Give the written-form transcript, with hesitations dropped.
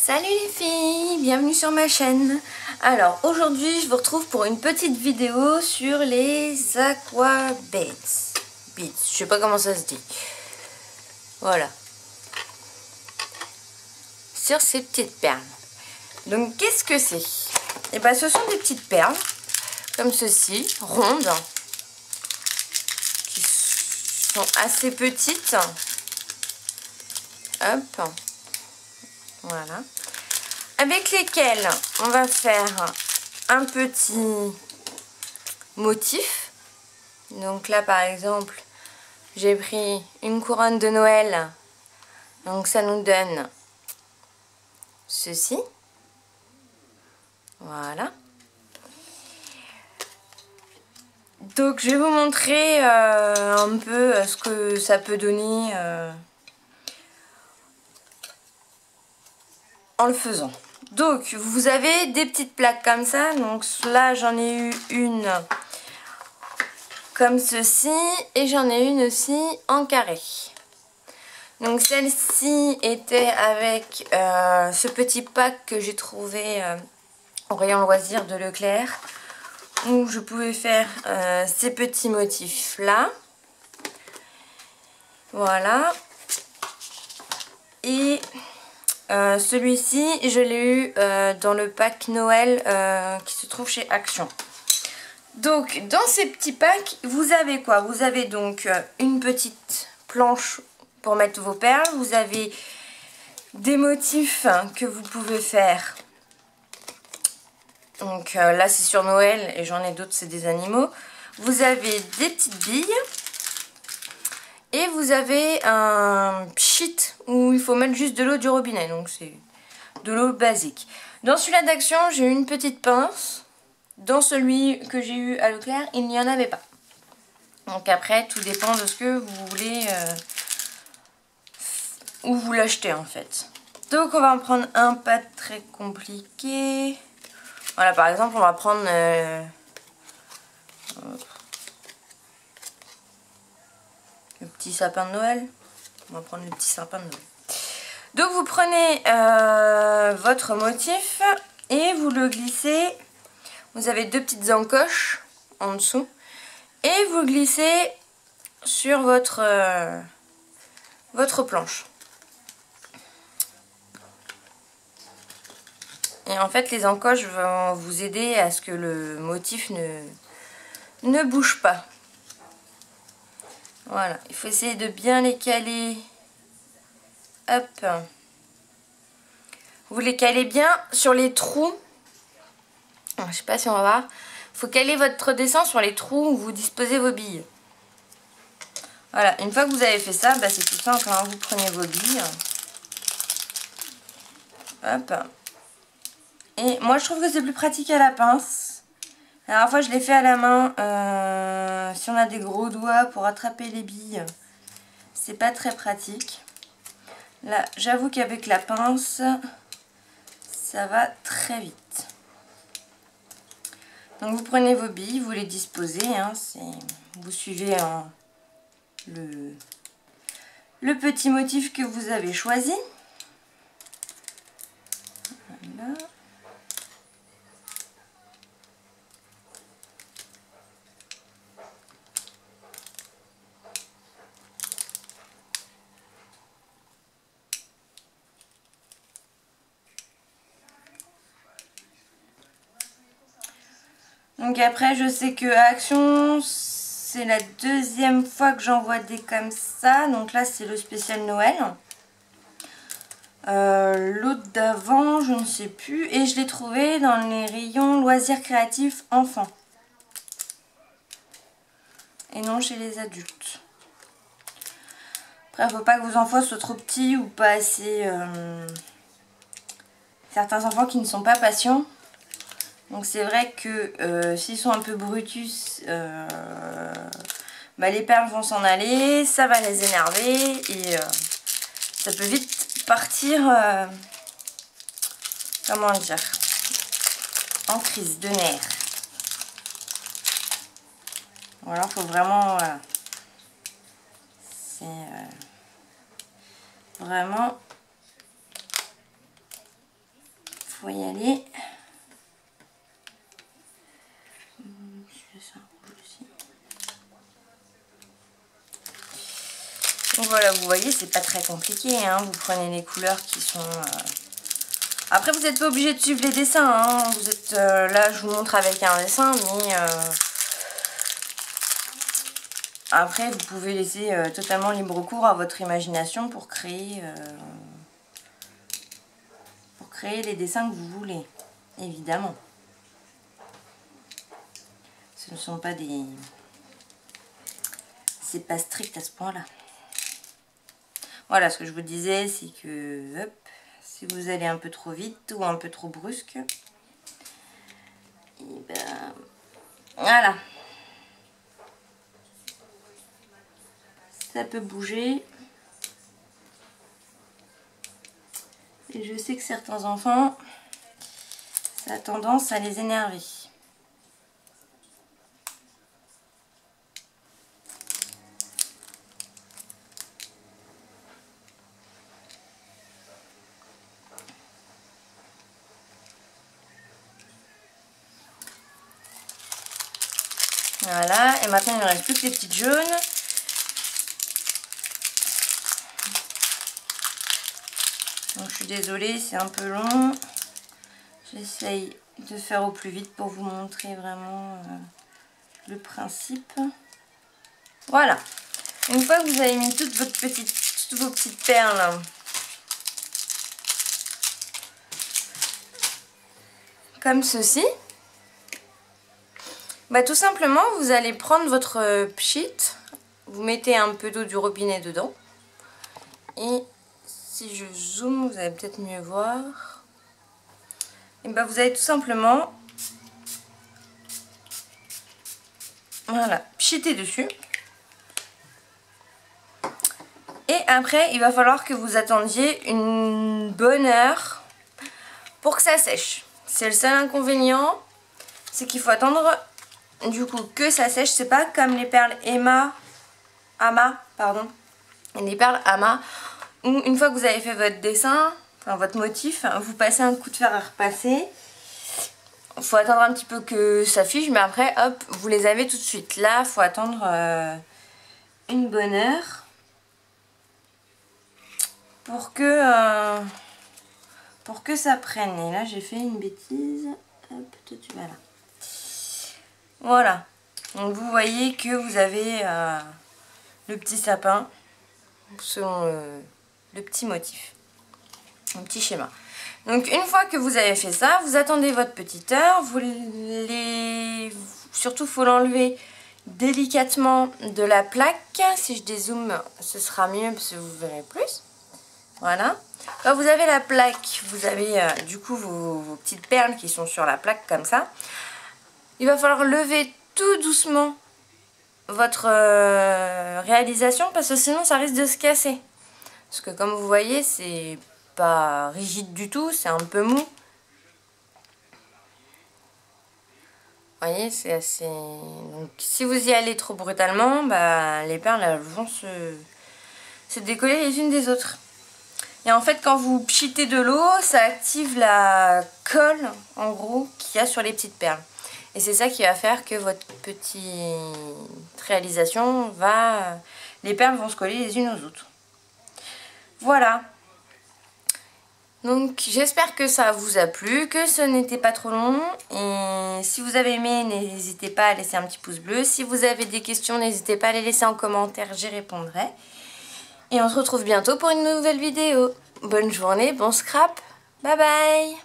Salut les filles, bienvenue sur ma chaîne. Alors aujourd'hui je vous retrouve pour une petite vidéo sur les aqua beads. Je sais pas comment ça se dit. Voilà. Sur ces petites perles. Donc qu'est-ce que c'est? Et bien ce sont des petites perles comme ceci, rondes, qui sont assez petites. Hop. Voilà. Avec lesquels on va faire un petit motif. Donc là par exemple, j'ai pris une couronne de Noël. Donc ça nous donne ceci. Voilà. Donc je vais vous montrer un peu ce que ça peut donner en le faisant. Donc vous avez des petites plaques comme ça. Donc là j'en ai eu une comme ceci et j'en ai une aussi en carré. Donc celle-ci était avec ce petit pack que j'ai trouvé au rayon loisirs de Leclerc, où je pouvais faire ces petits motifs là. Voilà. Et celui-ci je l'ai eu dans le pack Noël qui se trouve chez Action. Donc dans ces petits packs vous avez quoi? Vous avez donc une petite planche pour mettre vos perles. Vous avez des motifs que vous pouvez faire. Donc là c'est sur Noël et j'en ai d'autres, c'est des animaux. Vous avez des petites billes. Et vous avez un pchit où il faut mettre juste de l'eau du robinet. Donc c'est de l'eau basique. Dans celui-là d'Action, j'ai eu une petite pince. Dans celui que j'ai eu à Leclerc, il n'y en avait pas. Donc après, tout dépend de ce que vous voulez, où vous l'achetez en fait. Donc on va en prendre un pas très compliqué. Voilà, par exemple, on va prendre... le petit sapin de Noël. On va prendre le petit sapin de Noël. Donc vous prenez votre motif et vous le glissez. Vous avez deux petites encoches en dessous. Et vous glissez sur votre planche. Et en fait les encoches vont vous aider à ce que le motif ne bouge pas. Voilà, il faut essayer de bien les caler. Hop. Vous les calez bien sur les trous. Je sais pas si on va voir. Il faut caler votre dessin sur les trous où vous disposez vos billes. Voilà, une fois que vous avez fait ça, bah c'est tout simple, hein. Vous prenez vos billes. Hop. Et moi je trouve que c'est plus pratique à la pince. La dernière fois je l'ai fait à la main. Si on a des gros doigts pour attraper les billes, c'est pas très pratique. Là, j'avoue qu'avec la pince, ça va très vite. Donc vous prenez vos billes, vous les disposez, hein, vous suivez le petit motif que vous avez choisi. Voilà. Donc après je sais que Action c'est la deuxième fois que j'en vois des comme ça. Donc là c'est le spécial Noël. L'autre d'avant je ne sais plus. Et je l'ai trouvé dans les rayons loisirs créatifs enfants. Et non chez les adultes. Après il ne faut pas que vos enfants soient trop petits ou pas assez... certains enfants qui ne sont pas patients. Donc c'est vrai que s'ils sont un peu brutus, bah les perles vont s'en aller, ça va les énerver et ça peut vite partir, comment dire, en crise de nerfs. Voilà, il faut vraiment, voilà, c'est vraiment faut y aller. Donc voilà, vous voyez, c'est pas très compliqué, hein. Vous prenez les couleurs qui sont... Après, vous n'êtes pas obligé de suivre les dessins, hein. Vous êtes là, je vous montre avec un dessin, mais après, vous pouvez laisser totalement libre cours à votre imagination pour créer les dessins que vous voulez, évidemment. Ce ne sont pas des... C'est pas strict à ce point-là. Voilà, ce que je vous disais, c'est que hop, si vous allez un peu trop vite ou un peu trop brusque, et ben voilà, ça peut bouger. Et je sais que certains enfants, ça a tendance à les énerver. Voilà, et maintenant il ne reste plus que les petites jaunes. Donc je suis désolée, c'est un peu long. J'essaye de faire au plus vite pour vous montrer vraiment le principe. Voilà. Une fois que vous avez mis toutes vos petites perles comme ceci, bah tout simplement vous allez prendre votre pchit, vous mettez un peu d'eau du robinet dedans et si je zoome vous allez peut-être mieux voir, et bah vous allez tout simplement voilà, pchiter dessus. Et après il va falloir que vous attendiez une bonne heure pour que ça sèche. C'est le seul inconvénient, c'est qu'il faut attendre du coup que ça sèche. C'est pas comme les perles Ama, pardon. Les perles Ama, où une fois que vous avez fait votre dessin, enfin votre motif, vous passez un coup de fer à repasser. Il faut attendre un petit peu que ça fige, mais après hop, vous les avez tout de suite. Là, il faut attendre une bonne heure pour que ça prenne. Et là, j'ai fait une bêtise. Hop, toi tu vas là. Voilà. Donc vous voyez que vous avez le petit sapin selon le petit motif, un petit schéma. Donc une fois que vous avez fait ça, vous attendez votre petite heure. Surtout, il faut l'enlever délicatement de la plaque. Si je dézoome, ce sera mieux parce que vous verrez plus. Voilà. Quand vous avez la plaque, vous avez du coup vos petites perles qui sont sur la plaque comme ça. Il va falloir lever tout doucement votre réalisation parce que sinon ça risque de se casser. Parce que comme vous voyez, c'est pas rigide du tout, c'est un peu mou. Vous voyez, c'est assez... Donc si vous y allez trop brutalement, bah, les perles elles vont se décoller les unes des autres. Et en fait, quand vous pchitez de l'eau, ça active la colle, en gros, qu'il y a sur les petites perles. Et c'est ça qui va faire que votre petite réalisation va... Les perles vont se coller les unes aux autres. Voilà. Donc j'espère que ça vous a plu, que ce n'était pas trop long. Et si vous avez aimé, n'hésitez pas à laisser un petit pouce bleu. Si vous avez des questions, n'hésitez pas à les laisser en commentaire, j'y répondrai. Et on se retrouve bientôt pour une nouvelle vidéo. Bonne journée, bon scrap, bye bye.